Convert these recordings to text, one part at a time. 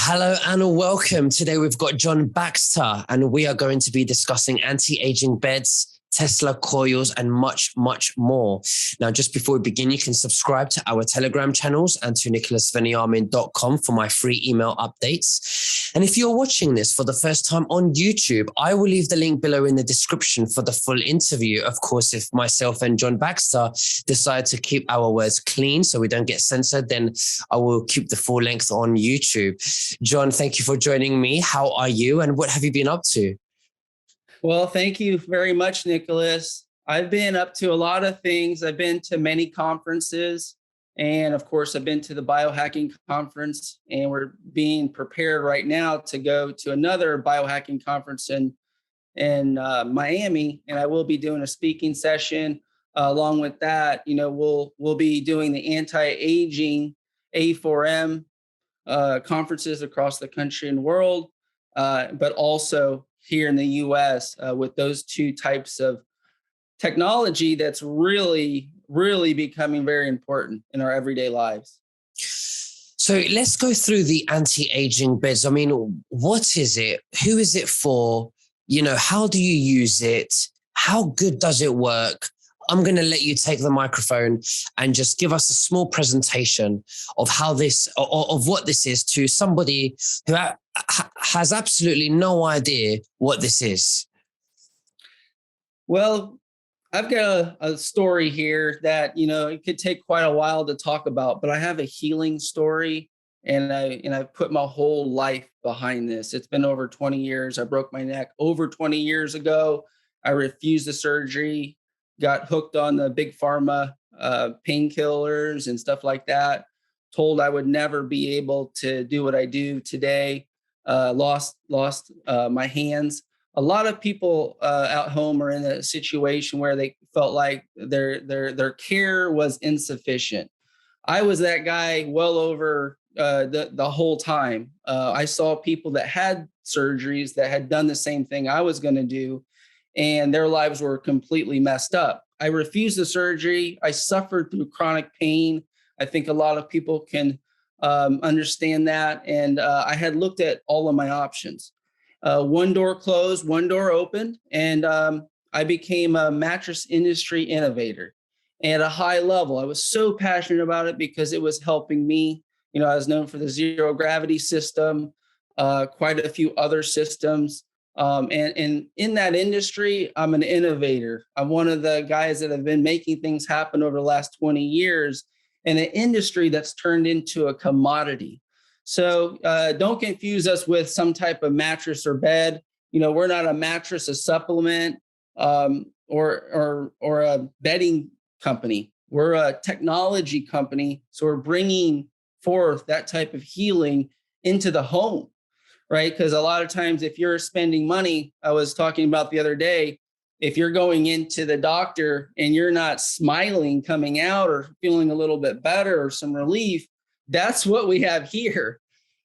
Hello and welcome. Today we've got John Baxter and we are going to be discussing anti-aging beds, Tesla coils, and much, much more. Now, just before we begin, you can subscribe to our Telegram channels and to nicholasveniamin.com for my free email updates. And if you're watching this for the first time on YouTube, I will leave the link below in the description for the full interview. Of course, if myself and John Baxter decide to keep our words clean so we don't get censored, then I will keep the full length on YouTube. John, thank you for joining me. How are you and what have you been up to? Well, thank you very much, Nicholas. I've been up to a lot of things. I've been to many conferences. And of course, I've been to the biohacking conference, and we're being prepared right now to go to another biohacking conference in Miami. And I will be doing a speaking session. Along with that, we'll be doing the anti-aging A4M conferences across the country and world, but also here in the US with those two types of technology that's really, really becoming very important in our everyday lives. So let's go through the anti-aging beds. I mean, what is it? Who is it for? How do you use it? How good does it work? I'm going to let you take the microphone and just give us a small presentation of how this, of what this is to somebody who has absolutely no idea what this is. Well, I've got a story here that, it could take quite a while to talk about, but I have a healing story, and I've put my whole life behind this. It's been over 20 years. I broke my neck over 20 years ago. I refused the surgery, got hooked on the big pharma painkillers and stuff like that, told I would never be able to do what I do today, lost my hands. A lot of people at home are in a situation where they felt like their care was insufficient. I was that guy well over the whole time. I saw people that had surgeries that had done the same thing I was going to do, and their lives were completely messed up. I refused the surgery. I suffered through chronic pain. I think a lot of people can understand that. And I had looked at all of my options. One door closed, one door opened, and I became a mattress industry innovator at a high level. I was so passionate about it because it was helping me. I was known for the zero gravity system, quite a few other systems. And in that industry, I'm an innovator. I'm one of the guys that have been making things happen over the last 20 years in an industry that's turned into a commodity. So don't confuse us with some type of mattress or bed. We're not a mattress, a supplement, or a bedding company. We're a technology company. So we're bringing forth that type of healing into the home, right? Because a lot of times if you're spending money, I was talking about the other day, if you're going into the doctor and you're not smiling coming out or feeling a little bit better or some relief, that's what we have here.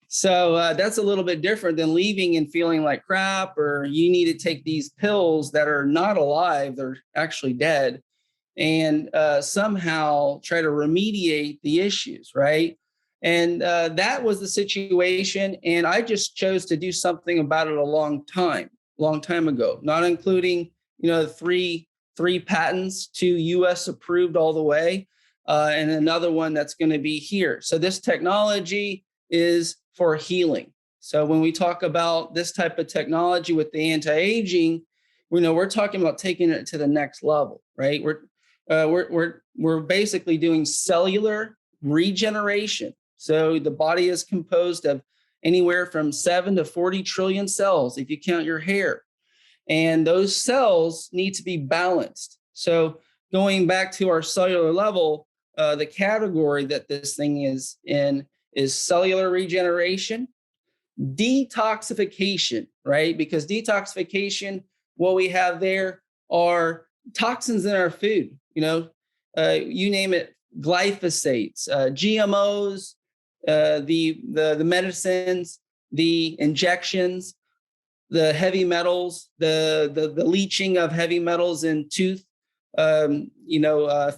So that's a little bit different than leaving and feeling like crap, or you need to take these pills that are not alive, they're actually dead, and somehow try to remediate the issues, right? And that was the situation. And I just chose to do something about it a long time ago, not including, three patents, 2 US approved all the way, and another one that's going to be here. So this technology is for healing. So when we talk about this type of technology with the anti-aging, we're talking about taking it to the next level, right? We're basically doing cellular regeneration. So the body is composed of anywhere from 7 to 40 trillion cells, if you count your hair. And those cells need to be balanced. So going back to our cellular level, the category that this thing is in is cellular regeneration, detoxification, right? Because detoxification, what we have there are toxins in our food, you name it, glyphosates, GMOs, the medicines, the injections, the heavy metals, the leaching of heavy metals in tooth,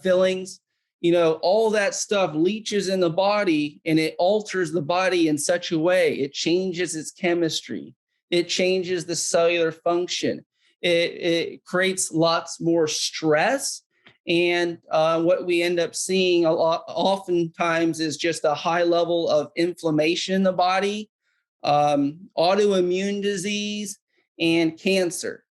fillings. all that stuff leaches in the body and it alters the body in such a way. It changes its chemistry. It changes the cellular function. It creates lots more stress. And what we end up seeing oftentimes is just a high level of inflammation in the body, autoimmune disease, and cancer.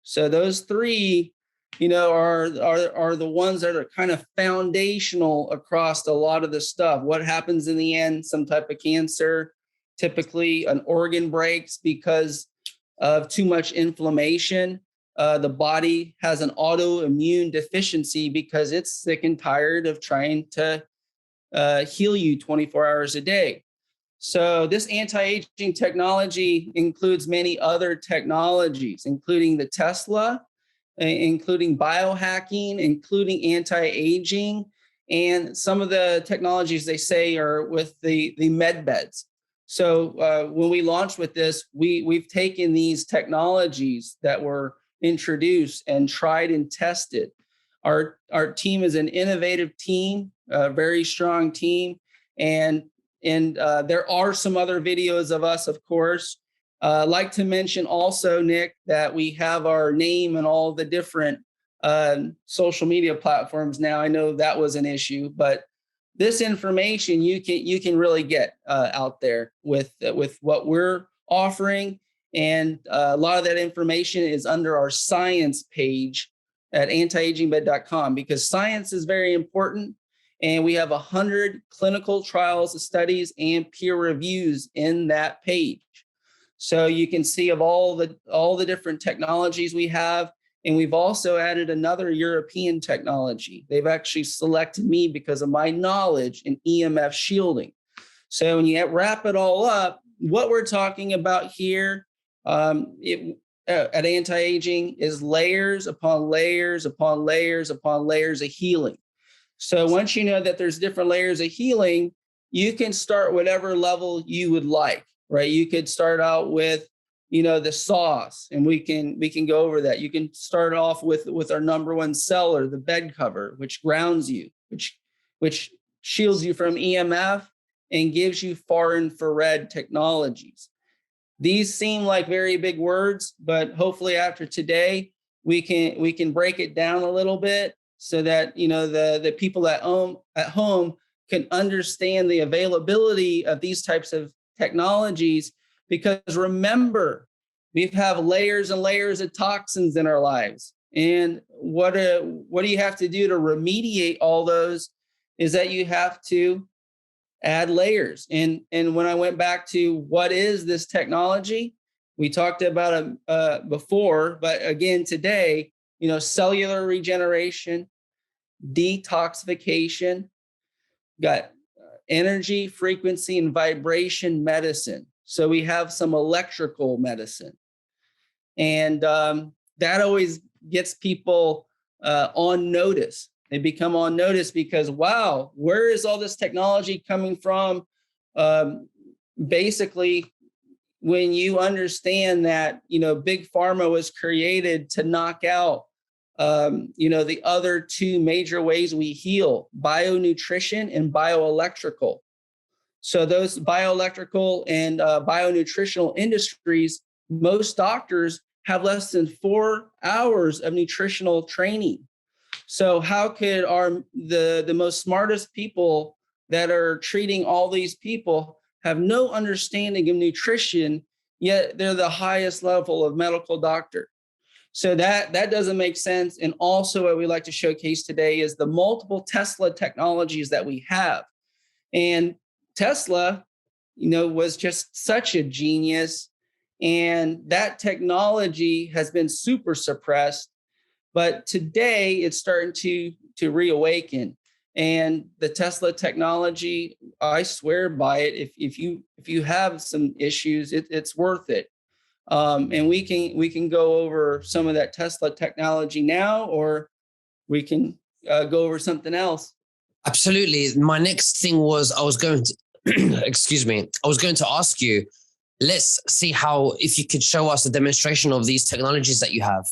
So those three, are the ones that are kind of foundational across a lot of the stuff. What happens in the end? Some type of cancer, typically an organ breaks because of too much inflammation. The body has an autoimmune deficiency because it's sick and tired of trying to heal you 24 hours a day. So this anti-aging technology includes many other technologies, including the Tesla, including biohacking, including anti-aging, and some of the technologies they say are with the med beds. So when we launched with this, we've taken these technologies that were introduced and tried and tested. Our team is an innovative team, a very strong team, and there are some other videos of us, of course. I'd like to mention also, Nick, that we have our name in all the different social media platforms now. I know that was an issue, but this information you can really get out there with what we're offering. And a lot of that information is under our science page at antiagingbed.com, because science is very important. And we have 100 clinical trials, studies, and peer reviews in that page. So you can see of all the different technologies we have. And we've also added another European technology. They've actually selected me because of my knowledge in Emf shielding. So when you wrap it all up, what we're talking about here at anti-aging is layers upon layers upon layers upon layers of healing. So once you know that there's different layers of healing, you can start whatever level you would like, right? You could start out with, the sauce, and we can go over that. You can start off with our number one seller, the bed cover, which grounds you, which shields you from EMF and gives you far infrared technologies. These seem like very big words, but hopefully after today, we can break it down a little bit so that the people at home can understand the availability of these types of technologies. Because remember, we have layers and layers of toxins in our lives, and what do you have to do to remediate all those? Is that you have to add layers. And when I went back to what is this technology, we talked about it before, but again today, cellular regeneration, detoxification, got energy, frequency, and vibration medicine. So we have some electrical medicine. And that always gets people on notice. They become on notice because, wow, where is all this technology coming from? Basically, when you understand that, Big Pharma was created to knock out, the other two major ways we heal, bionutrition and bioelectrical. So those bioelectrical and bionutritional industries, most doctors have less than 4 hours of nutritional training. So how could the most smartest people that are treating all these people have no understanding of nutrition, yet they're the highest level of medical doctor? So that doesn't make sense. And also what we like to showcase today is the multiple Tesla technologies that we have. And Tesla, was just such a genius. And that technology has been super suppressed. But today it's starting to reawaken. And the Tesla technology, I swear by it. If you have some issues, it's worth it. And we can go over some of that Tesla technology now, or we can go over something else. Absolutely. My next thing was I was going to, excuse me, I was going to ask you, let's see if you could show us a demonstration of these technologies that you have.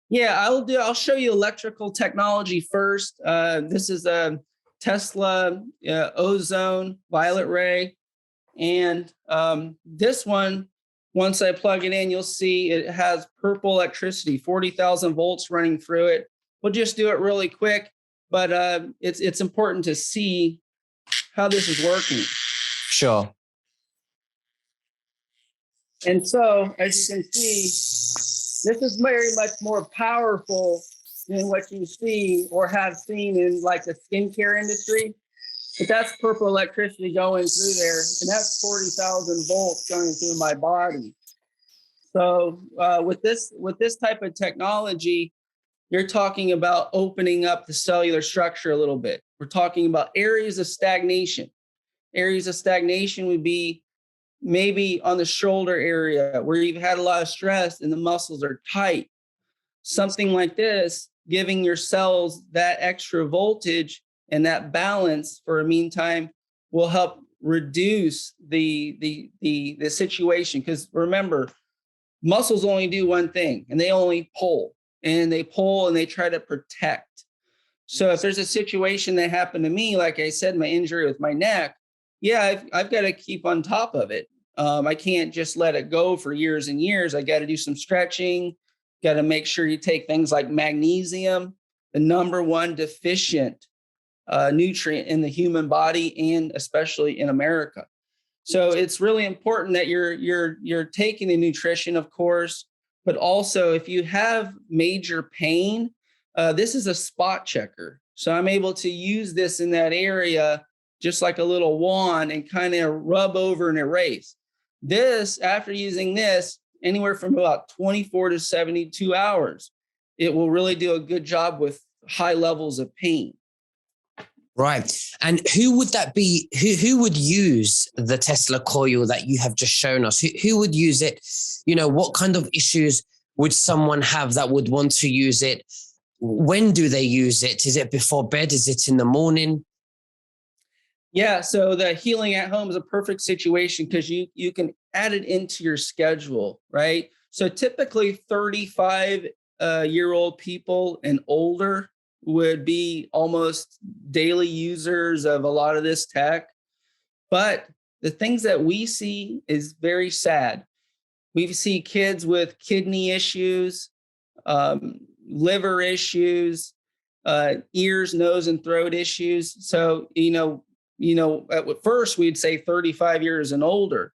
Yeah, I'll show you electrical technology first. This is a Tesla ozone violet ray. And this one, once I plug it in, you'll see it has purple electricity, 40,000 volts running through it. We'll just do it really quick, but it's important to see how this is working. Sure. And so, as you can see, this is very much more powerful than what you see or have seen in like the skincare industry. But that's purple electricity going through there, and that's 40,000 volts going through my body. So with this type of technology, you're talking about opening up the cellular structure a little bit. We're talking about areas of stagnation. Areas of stagnation would be maybe on the shoulder area where you've had a lot of stress and the muscles are tight. Something like this, giving your cells that extra voltage and that balance for a meantime will help reduce the situation. Because remember, muscles only do one thing, and they only pull, and they pull and they try to protect. So if there's a situation that happened to me, like I said, my injury with my neck, yeah, I've got to keep on top of it. I can't just let it go for years and years. I got to do some stretching, got to make sure you take things like magnesium, the number one deficient nutrient in the human body, and especially in America. So it's really important that you're taking the nutrition, of course, but also if you have major pain, this is a spot checker. So I'm able to use this in that area, just like a little wand, and kind of rub over and erase. This, after using this, anywhere from about 24 to 72 hours, it will really do a good job with high levels of pain. Right. And who would that be? Who would use the Tesla coil that you have just shown us? Who would use it? You know, what kind of issues would someone have that would want to use it? When do they use it? Is it before bed? Is it in the morning? Yeah, so the healing at home is a perfect situation because you can add it into your schedule, right? So typically 35-year-old people and older would be almost daily users of a lot of this tech. But the things that we see is very sad. We see kids with kidney issues, liver issues, ears, nose, and throat issues. So, at first we'd say 35 years and older.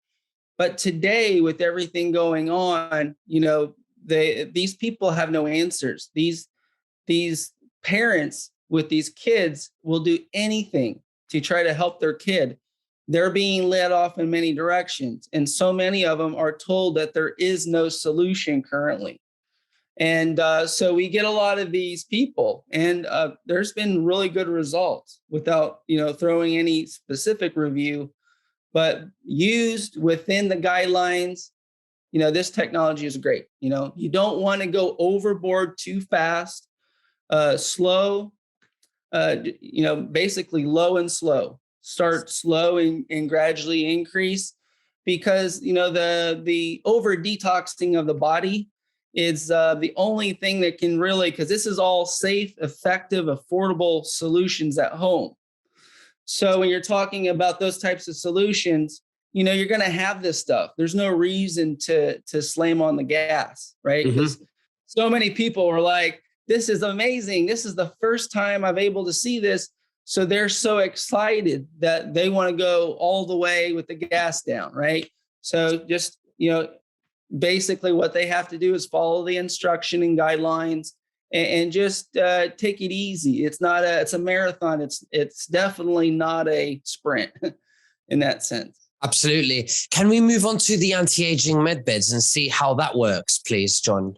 But today, with everything going on, these people have no answers. These parents with these kids will do anything to try to help their kid. They're being led off in many directions. And so many of them are told that there is no solution currently. And so we get a lot of these people, and there's been really good results without, throwing any specific review, but used within the guidelines. This technology is great. You don't want to go overboard too fast. Slow, basically low and slow. Start slow and gradually increase, because the over detoxing of the body is the only thing that can really, because this is all safe, effective, affordable solutions at home. So when you're talking about those types of solutions, you're going to have this stuff. There's no reason to slam on the gas, right? Because so many people are like, this is amazing. This is the first time I'm able to see this. So they're so excited that they want to go all the way with the gas down, right? So just, basically what they have to do is follow the instruction and guidelines and just take it easy. It's a marathon. It's definitely not a sprint in that sense. Absolutely. Can we move on to the anti-aging med beds and see how that works, please, John?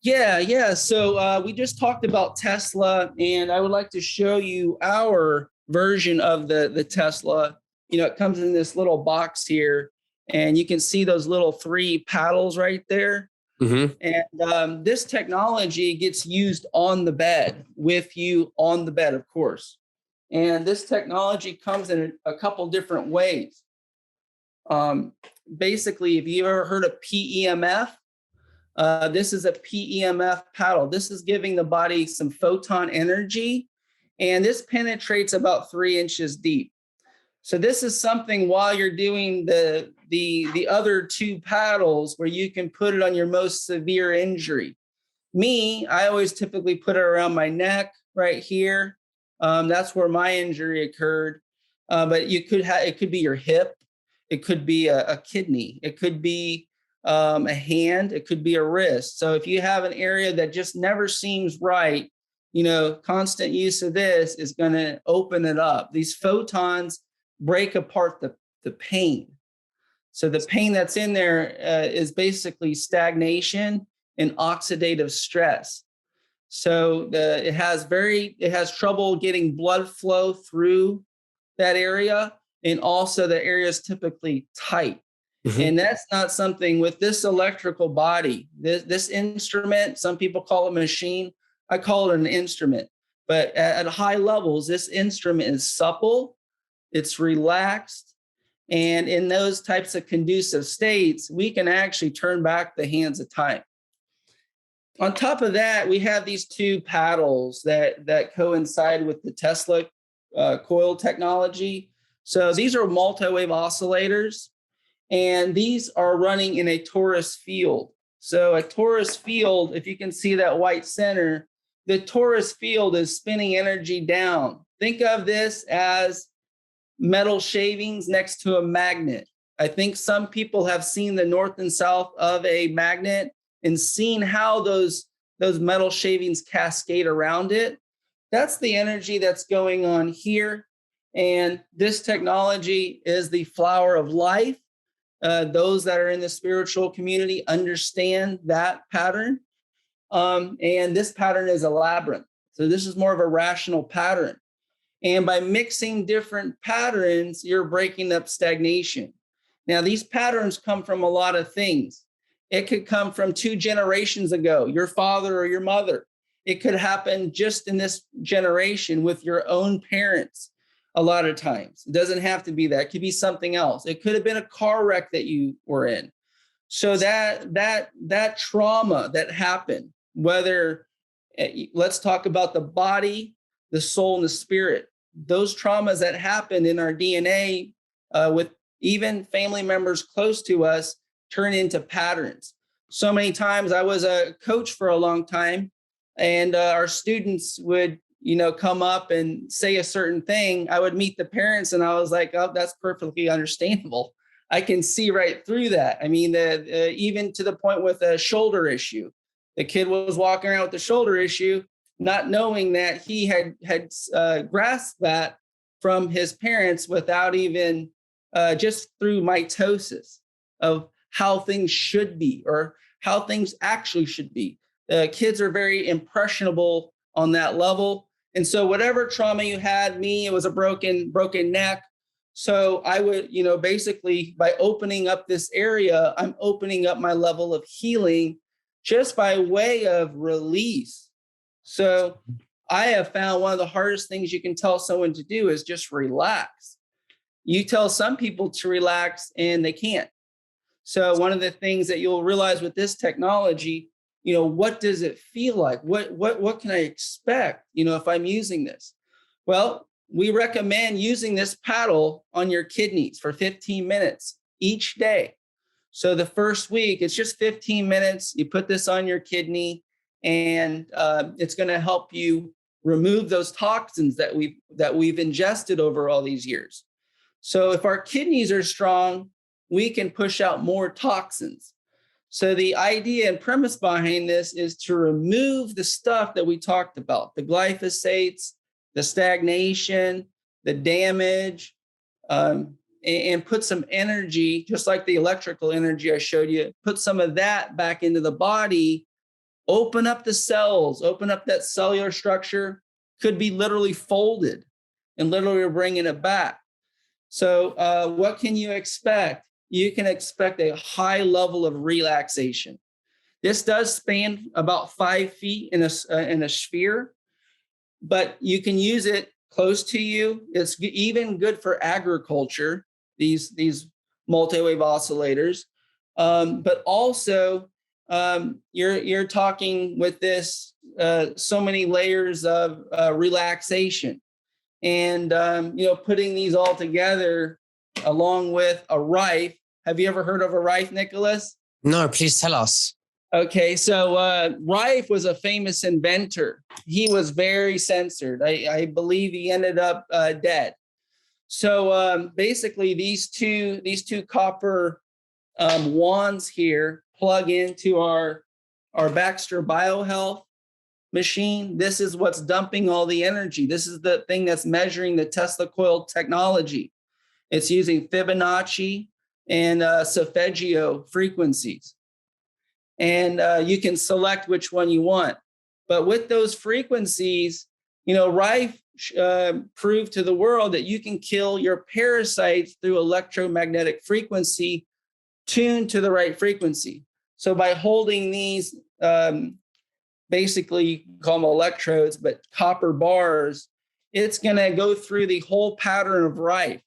Yeah. So we just talked about Tesla, and I would like to show you our version of the Tesla. It comes in this little box here, and you can see those little 3 paddles right there. And this technology gets used on the bed, with you on the bed, of course. And this technology comes in a couple different ways. Basically, if you ever heard of PEMF, This is a PEMF paddle. This is giving the body some photon energy, and this penetrates about 3 inches deep. So this is something while you're doing the other 2 paddles where you can put it on your most severe injury. I always typically put it around my neck right here. That's where my injury occurred. But it could be your hip, it could be a kidney, it could be a hand, it could be a wrist. So if you have an area that just never seems right, constant use of this is going to open it up. These photons break apart the pain. So the pain that's in there is basically stagnation and oxidative stress. So it has trouble getting blood flow through that area, and also the area is typically tight. Mm-hmm. And that's not something with this electrical body, this instrument. Some people call it a machine. I call it an instrument. But at high levels, this instrument is supple, it's relaxed, and in those types of conducive states, we can actually turn back the hands of time. On top of that, we have these 2 paddles that coincide with the Tesla coil technology. So these are multi-wave oscillators, and these are running in a torus field. So a torus field, if you can see that white center, the torus field is spinning energy down. Think of this as metal shavings next to a magnet. I think some people have seen the north and south of a magnet and seen how those metal shavings cascade around it. That's the energy that's going on here. And this technology is the flower of life. Those that are in the spiritual community understand that pattern. And this pattern is a labyrinth. So this is more of a rational pattern. And by mixing different patterns, you're breaking up stagnation. Now, these patterns come from a lot of things. It could come from 2 generations ago, your father or your mother. It could happen just in this generation with your own parents a lot of times. It doesn't have to be that. It could be something else. It could have been a car wreck that you were in. So that trauma that happened, whether, let's talk about the body, the soul, and the spirit. Those traumas that happened in our DNA with even family members close to us turn into patterns. So many times I was a coach for a long time, and our students would, come up and say a certain thing. I would meet the parents and I was like, oh, that's perfectly understandable. I can see right through that. I mean, even to the point with a shoulder issue, the kid was walking around with the shoulder issue, not knowing that he had grasped that from his parents without even just through mitosis of how things should be or how things actually should be. Kids are very impressionable on that level. And so whatever trauma you had, it was a broken neck. So I would, basically by opening up this area, I'm opening up my level of healing just by way of release. So I have found one of the hardest things you can tell someone to do is just relax. You tell some people to relax and they can't. So one of the things that you'll realize with this technology, what does it feel like? What can I expect, if I'm using this? Well, we recommend using this paddle on your kidneys for 15 minutes each day. So the first week, it's just 15 minutes. You put this on your kidney, and it's going to help you remove those toxins that we've ingested over all these years. So if our kidneys are strong, we can push out more toxins. So the idea and premise behind this is to remove the stuff that we talked about, the glyphosates, the stagnation, the damage, and put some energy, just like the electrical energy I showed you, put some of that back into the body, open up the cells, open up that cellular structure, could be literally folded, and literally we're bringing it back. So what can you expect? You can expect a high level of relaxation. This does span about 5 feet in a sphere, but you can use it close to you. It's even good for agriculture, these multi-wave oscillators, but also you're talking with this so many layers of relaxation, and putting these all together along with a rife. Have you ever heard of a rife, Nicholas? No, please tell us. Okay, so Rife was a famous inventor. He was very censored. I believe he ended up dead. So basically, these two copper wands here plug into our Baxter BioHealth machine. This is what's dumping all the energy. This is the thing that's measuring the Tesla coil technology. It's using Fibonacci and solfeggio frequencies. And you can select which one you want. But with those frequencies, Rife proved to the world that you can kill your parasites through electromagnetic frequency tuned to the right frequency. So by holding these, basically you can call them electrodes, but copper bars, it's going to go through the whole pattern of Rife.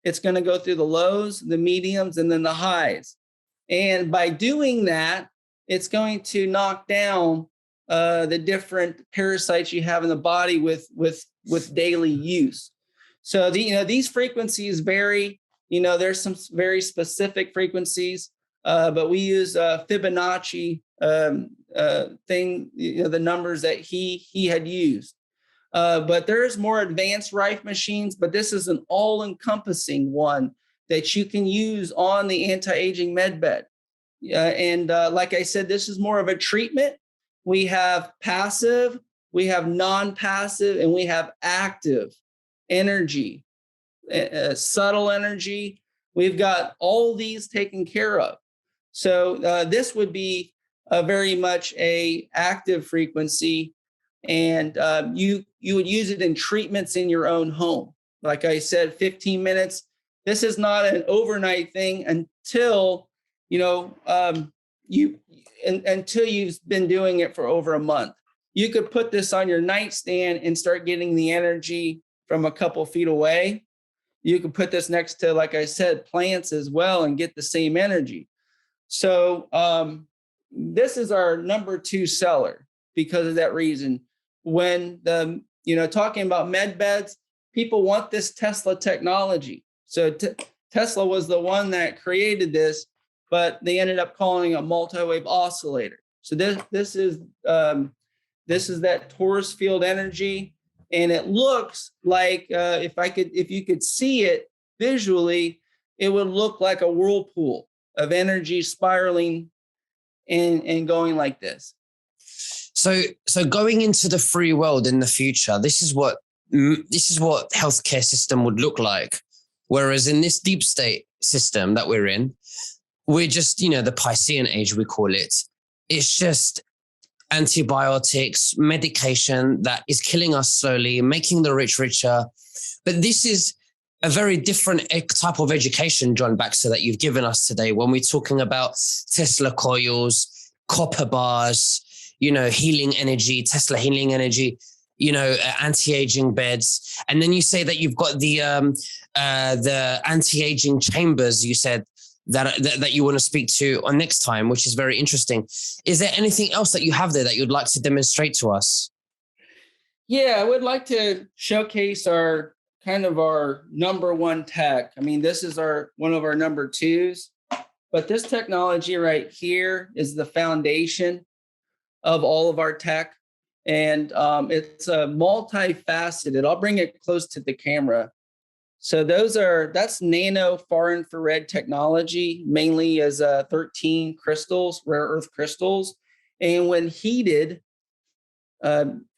It's going to go through the lows, the mediums, and then the highs. And by doing that, it's going to knock down the different parasites you have in the body with daily use. So these frequencies vary. There's some very specific frequencies, but we use Fibonacci thing. The numbers that he had used. But there's more advanced Rife machines, but this is an all-encompassing one that you can use on the anti-aging med bed. And like I said, this is more of a treatment. We have passive, we have non-passive, and we have active energy, subtle energy. We've got all these taken care of. So this would be very much a active frequency, and you would use it in treatments in your own home. Like I said, 15 minutes. This is not an overnight thing until until you've been doing it for over a month. You could put this on your nightstand and start getting the energy from a couple feet away. You could put this next to, like I said, plants as well and get the same energy. So this is our number 2 seller because of that reason. When talking about med beds, people want this Tesla technology. So Tesla was the one that created this, but they ended up calling it a multi-wave oscillator. So this is that torus field energy, and it looks like if you could see it visually, it would look like a whirlpool of energy spiraling and going like this. So going into the free world in the future, this is what healthcare system would look like. Whereas in this deep state system that we're in, we're just, the Piscean age, we call it. It's just antibiotics, medication that is killing us slowly, making the rich richer. But this is a very different type of education, John Baxter, that you've given us today when we're talking about Tesla coils, copper bars, healing energy, Tesla healing energy, anti-aging beds. And then you say that you've got the anti-aging chambers, you said, that you want to speak to on next time, which is very interesting. Is there anything else that you have there that you'd like to demonstrate to us? Yeah, I would like to showcase our number 1 tech. I mean, this is one of our number 2s, but this technology right here is the foundation of all of our tech. And it's multifaceted. I'll bring it close to the camera. So that's nano far infrared technology, mainly as 13 crystals, rare earth crystals. And when heated,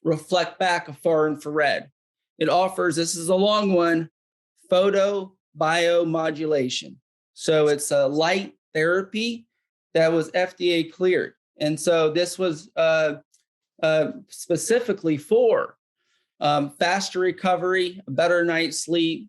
reflect back a far infrared. It offers, this is a long one, photo biomodulation. So it's a light therapy that was FDA cleared. And so this was specifically for faster recovery, a better night's sleep,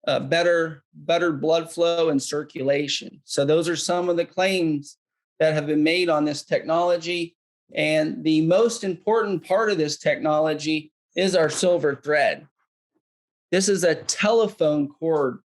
better blood flow and circulation. So those are some of the claims that have been made on this technology. And the most important part of this technology is our silver thread. This is a telephone cord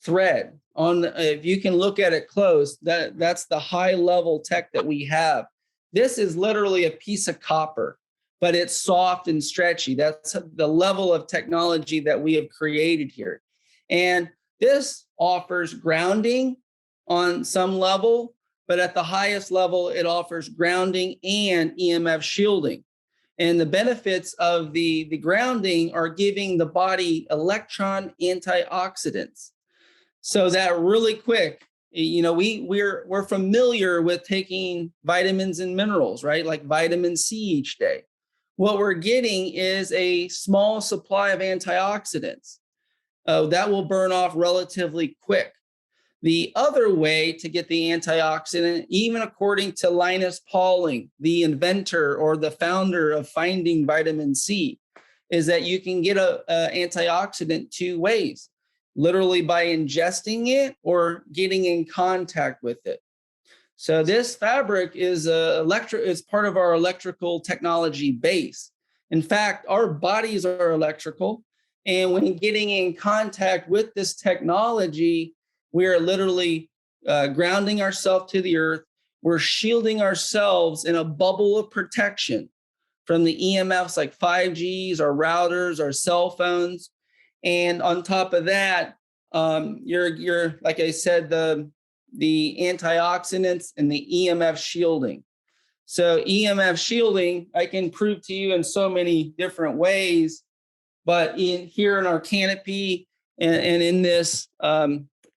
thread on. If you can look at it close, that's the high level tech that we have. This is literally a piece of copper, but it's soft and stretchy. That's the level of technology that we have created here. And this offers grounding on some level, but at the highest level, it offers grounding and EMF shielding. And the benefits of the grounding are giving the body electron antioxidants. So that really quick, we're familiar with taking vitamins and minerals, right? Like vitamin C each day. What we're getting is a small supply of antioxidants that will burn off relatively quick. The other way to get the antioxidant, even according to Linus Pauling, the inventor or the founder of finding vitamin C, is that you can get an antioxidant two ways, literally by ingesting it or getting in contact with it. So this fabric is part of our electrical technology base. In fact, our bodies are electrical, and when getting in contact with this technology, we are literally grounding ourselves to the earth. We're shielding ourselves in a bubble of protection from the EMFs like 5Gs, our routers, our cell phones. And on top of that, you're like I said, the antioxidants and the EMF shielding. So EMF shielding, I can prove to you in so many different ways, but here in our canopy and in this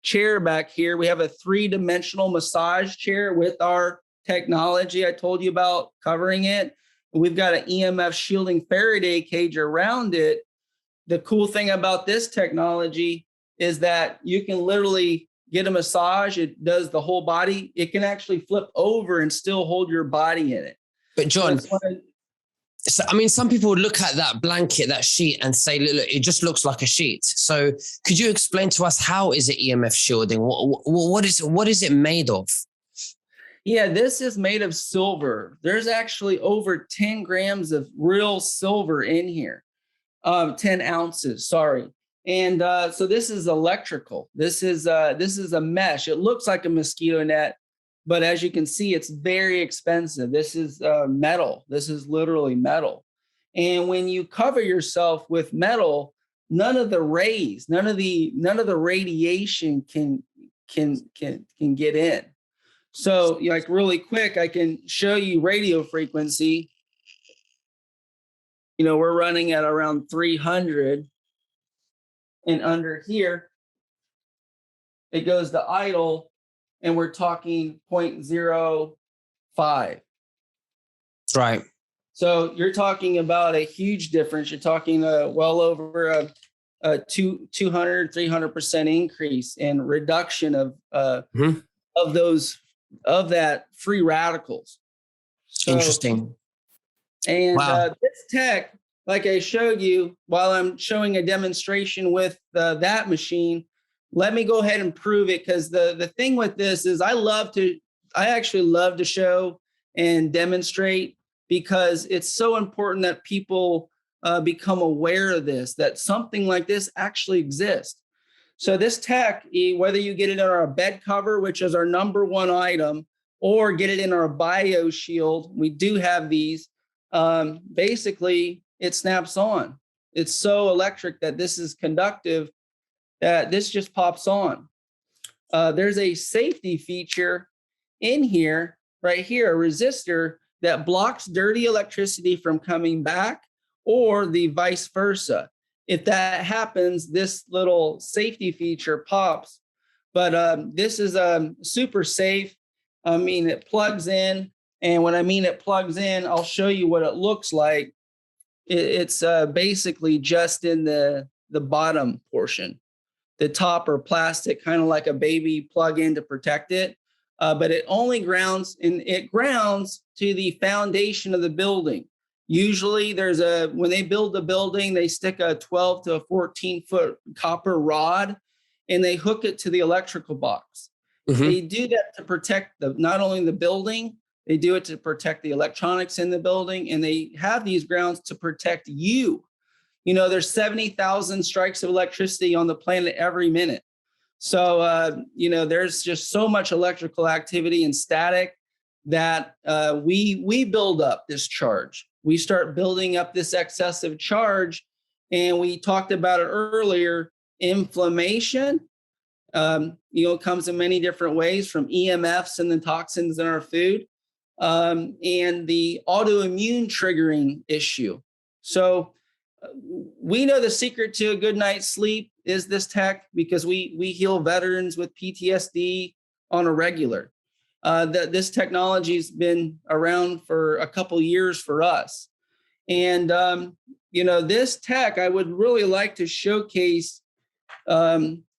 chair back here, we have a 3-dimensional massage chair with our technology I told you about covering it. We've got an EMF shielding Faraday cage around it. The cool thing about this technology is that you can literally get a massage. It does the whole body. It can actually flip over and still hold your body in it. But John, so, I mean, some people would look at that blanket, that sheet, and say, look, it just looks like a sheet. So could you explain to us, how is it EMF shielding? What is it made of? Yeah, this is made of silver. There's actually over 10 grams of real silver in here. 10 ounces, sorry. And so this is electrical. This is a mesh. It looks like a mosquito net, but as you can see, it's very expensive. This is metal. This is literally metal. And when you cover yourself with metal, none of the rays, none of the radiation can get in. So like really quick, I can show you radio frequency. We're running at around 300. And under here, it goes to idle, and we're talking 0.05. Right. So you're talking about a huge difference. You're talking well over a 200-300% increase in reduction of that free radicals. So, interesting. And wow. This tech, like I showed you while I'm showing a demonstration with that machine, let me go ahead and prove it, because the thing with this is I actually love to show and demonstrate, because it's so important that people become aware of this, that something like this actually exists. So this tech, whether you get it in our bed cover, which is our number one item, or get it in our bio shield, we do have these, basically it snaps on. It's so electric that this is conductive that this just pops on. There's a safety feature in here, right here, a resistor that blocks dirty electricity from coming back, or the vice versa. If that happens, this little safety feature pops. But this is super safe. I mean, it plugs in. And when I mean it plugs in, I'll show you what it looks like. It's basically just in the bottom portion. The top are plastic, kind of like a baby plug-in to protect it. But it only grounds, and it grounds to the foundation of the building. Usually when they build the building, they stick a 12 to 14 foot copper rod and they hook it to the electrical box. Mm-hmm. They do that to protect not only the building, they do it to protect the electronics in the building, and they have these grounds to protect you. There's 70,000 strikes of electricity on the planet every minute. So, there's just so much electrical activity and static that we build up this charge. We start building up this excessive charge, and we talked about it earlier. Inflammation, comes in many different ways, from EMFs and the toxins in our food, and the autoimmune triggering issue. So we know the secret to a good night's sleep is this tech, because we heal veterans with PTSD on a regular. This technology's been around for a couple years for us. And, this tech, I would really like to showcase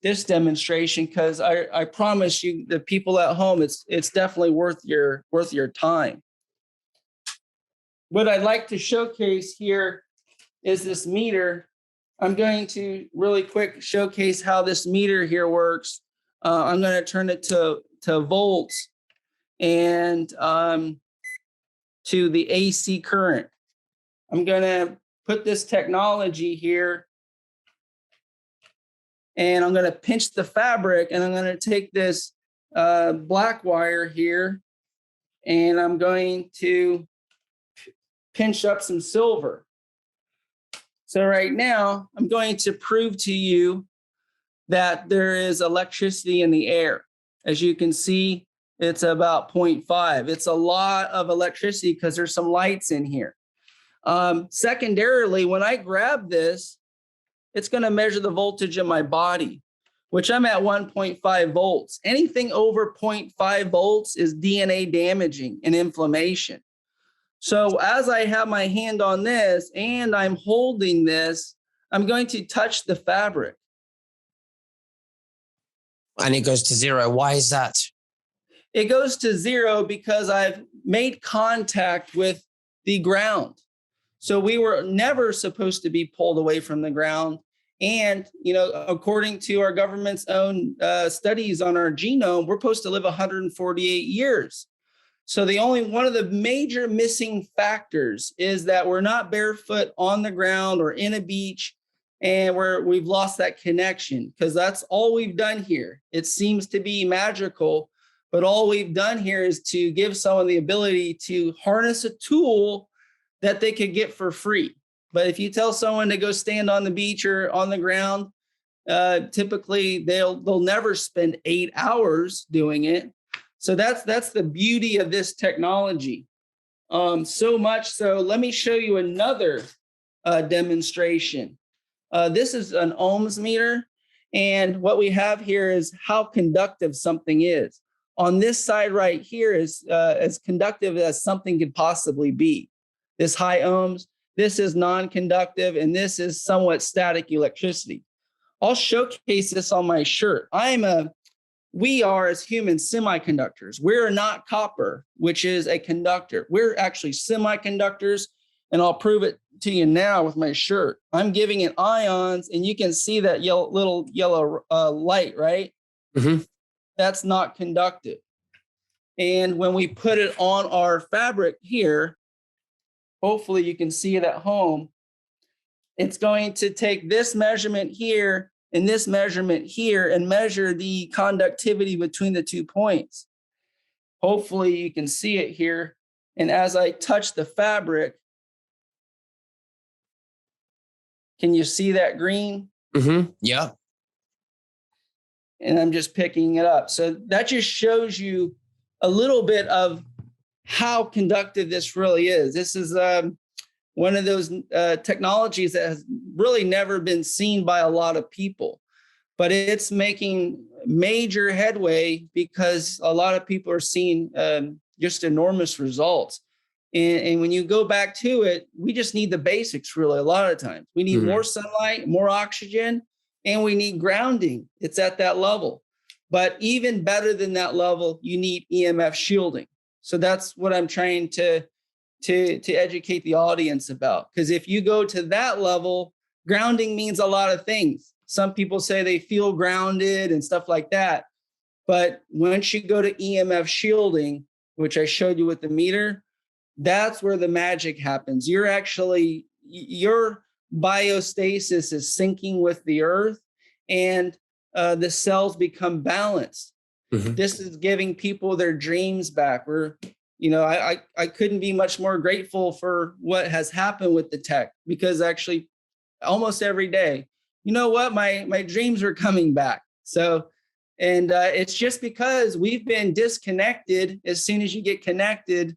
this demonstration, because I promise you, the people at home, it's definitely worth your time. What I'd like to showcase here is this meter. I'm going to really quick showcase how this meter here works. I'm going to turn it to volts and to the AC current. I'm going to put this technology here, and I'm going to pinch the fabric, and I'm going to take this black wire here, and I'm going to pinch up some silver. So right now, I'm going to prove to you that there is electricity in the air. As you can see, it's about 0.5. It's a lot of electricity because there's some lights in here. Secondarily, when I grab this, it's going to measure the voltage in my body, which I'm at 1.5 volts. Anything over 0.5 volts is DNA damaging and inflammation. So as I have my hand on this and I'm holding this, I'm going to touch the fabric. And it goes to zero. Why is that? It goes to zero because I've made contact with the ground. So we were never supposed to be pulled away from the ground. And, according to our government's own studies on our genome, we're supposed to live 148 years. So one of the major missing factors is that we're not barefoot on the ground or in a beach, and we've lost that connection, because that's all we've done here. It seems to be magical, but all we've done here is to give someone the ability to harness a tool that they could get for free. But if you tell someone to go stand on the beach or on the ground, typically they'll never spend 8 hours doing it. So that's the beauty of this technology. So much so, let me show you another demonstration. This is an ohms meter, and what we have here is how conductive something is. On this side right here is as conductive as something could possibly be. This high ohms, this is non-conductive, and this is somewhat static electricity. I'll showcase this on my shirt. We are, as humans, semiconductors. We're not copper, which is a conductor. We're actually semiconductors, and I'll prove it to you now with my shirt. I'm giving it ions, and you can see that little yellow light, right? Mm-hmm. That's not conductive. And when we put it on our fabric here, hopefully you can see it at home, it's going to take this measurement here and this measurement here and measure the conductivity between the 2 points. Hopefully you can see it here. And as I touch the fabric, can you see that green? Mm-hmm. Yeah. And I'm just picking it up. So that just shows you a little bit of how conductive this really is. This is one of those technologies that has really never been seen by a lot of people, but it's making major headway because a lot of people are seeing just enormous results. And when you go back to it, we just need the basics really a lot of times. We need more sunlight, more oxygen, and we need grounding. It's at that level. But even better than that level, you need EMF shielding. So that's what I'm trying to educate the audience about. Because if you go to that level, grounding means a lot of things. Some people say they feel grounded and stuff like that. But once you go to EMF shielding, which I showed you with the meter, that's where the magic happens. Your biostasis is syncing with the earth, and the cells become balanced. Mm-hmm. This is giving people their dreams back. I couldn't be much more grateful for what has happened with the tech, because actually almost every day, you know what, my dreams are coming back. So, and it's just because we've been disconnected. As soon as you get connected,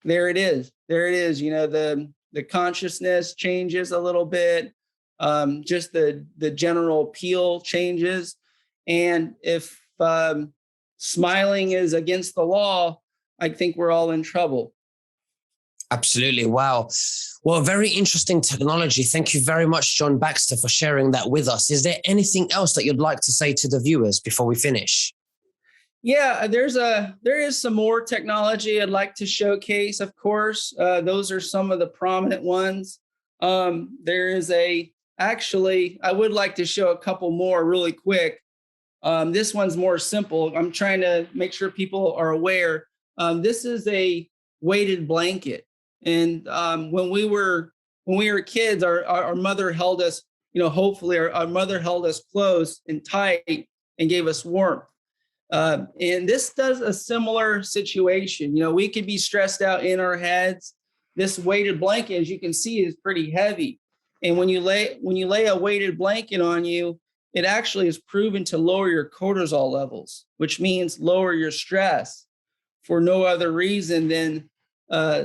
there it is. The consciousness changes a little bit. Just the general appeal changes. And if smiling is against the law, I think we're all in trouble. Absolutely. Wow. Well, very interesting technology. Thank you very much, John Baxter, for sharing that with us. Is there anything else that you'd like to say to the viewers before we finish? Yeah, there is some more technology I'd like to showcase, of course. Those are some of the prominent ones. Actually, I would like to show a couple more really quick. This one's more simple. I'm trying to make sure people are aware. This is a weighted blanket. And when we were kids, our mother held us, hopefully our mother held us close and tight and gave us warmth. And this does a similar situation. We could be stressed out in our heads. This weighted blanket, as you can see, is pretty heavy. And when you lay a weighted blanket on you, it actually is proven to lower your cortisol levels, which means lower your stress for no other reason than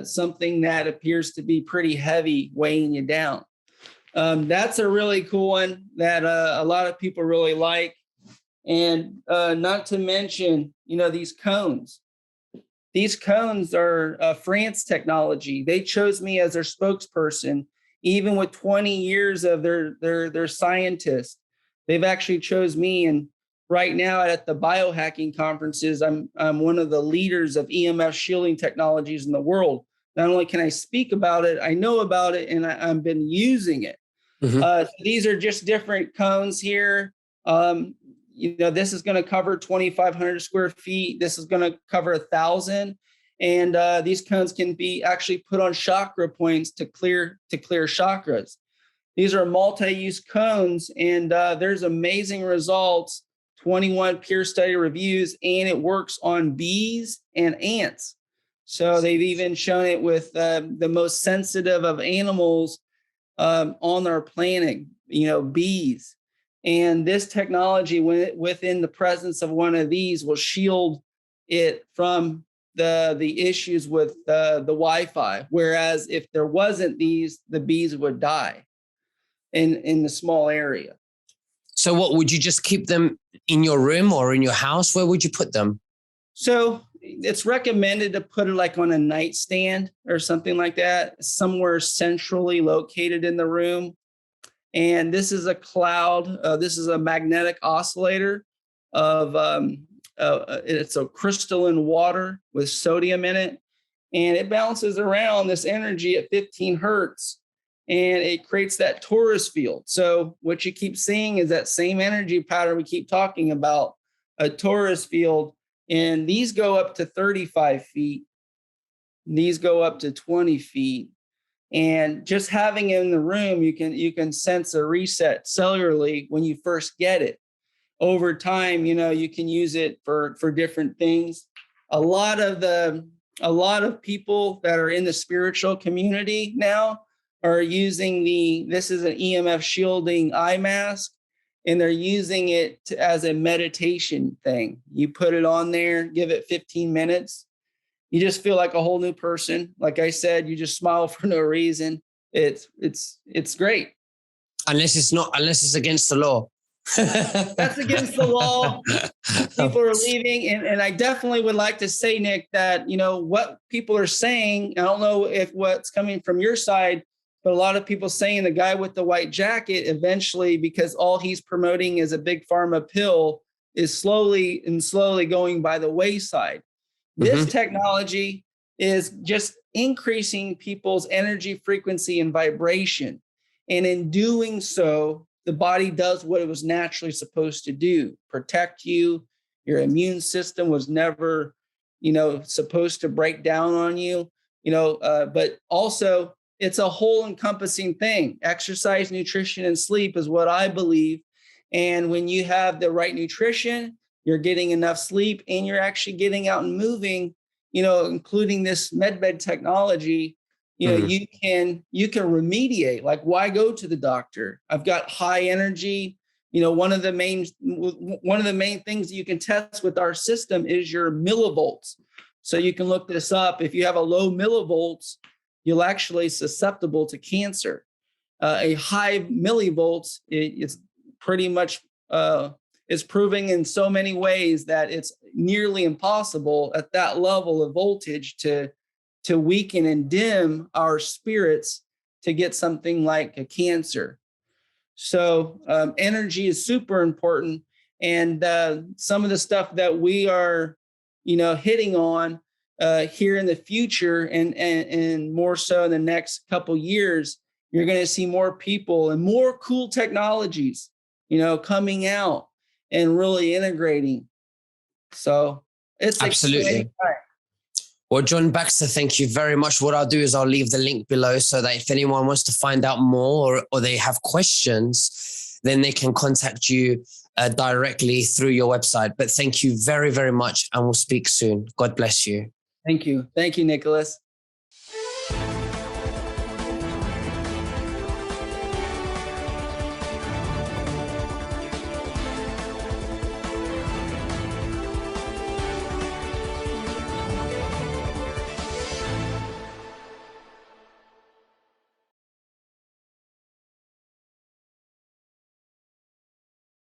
something that appears to be pretty heavy weighing you down. That's a really cool one that a lot of people really like. And not to mention, these cones. These cones are France technology. They chose me as their spokesperson, even with 20 years of their scientists. They've actually chose me. And right now at the biohacking conferences, I'm one of the leaders of Emf Shielding technologies in the world. Not only can I speak about it, I know about it, and I've been using it. Mm-hmm. So these are just different cones here. This is going to cover 2,500 square feet. This is going to cover 1,000. And these cones can be actually put on chakra points to clear chakras. These are multi-use cones, and there's amazing results, 21 peer study reviews, and it works on bees and ants. So they've even shown it with the most sensitive of animals on our planet, bees. And this technology, within the presence of one of these, will shield it from the issues with the Wi-Fi. Whereas if there wasn't these, the bees would die in the small area. So what, would you just keep them in your room or in your house? Where would you put them? So it's recommended to put it like on a nightstand or something like that, somewhere centrally located in the room. And this is a cloud. This is a magnetic oscillator it's a crystalline water with sodium in it. And it bounces around this energy at 15 hertz. And it creates that torus field. So what you keep seeing is that same energy pattern we keep talking about, a torus field. And these go up to 35 feet. These go up to 20 feet. And just having it in the room, you can sense a reset cellularly when you first get it. Over time, you can use it for different things. A lot of people that are in the spiritual community now are using this is an EMF shielding eye mask, and they're using it as a meditation thing. You put it on there, give it 15 minutes. You just feel like a whole new person. Like I said, you just smile for no reason. It's great. Unless it's against the law. That's against the law. People are leaving. And I definitely would like to say, Nick, that, what people are saying, I don't know if what's coming from your side, but a lot of people saying the guy with the white jacket eventually, because all he's promoting is a big pharma pill, is slowly going by the wayside. This technology is just increasing people's energy frequency and vibration. And in doing so, the body does what it was naturally supposed to do, protect you. Your immune system was never, supposed to break down on you, but also it's a whole encompassing thing. Exercise, nutrition, and sleep is what I believe. And when you have the right nutrition, you're getting enough sleep, and you're actually getting out and moving, including this medbed technology, you can remediate. Like, why go to the doctor? I've got high energy. One of the main things that you can test with our system is your millivolts. So you can look this up. If you have a low millivolts, you'll actually susceptible to cancer. A high millivolts, it's pretty much is proving in so many ways that it's nearly impossible at that level of voltage to weaken and dim our spirits to get something like a cancer. So energy is super important. And some of the stuff that we are, hitting on here in the future and more so in the next couple years, you're going to see more people and more cool technologies, coming out and really integrating. So it's absolutely. Well, John Baxter, thank you very much. What I'll do is I'll leave the link below so that if anyone wants to find out more or they have questions, then they can contact you directly through your website. But thank you very, very much, and we'll speak soon. God bless you. Thank you. Thank you, Nicholas.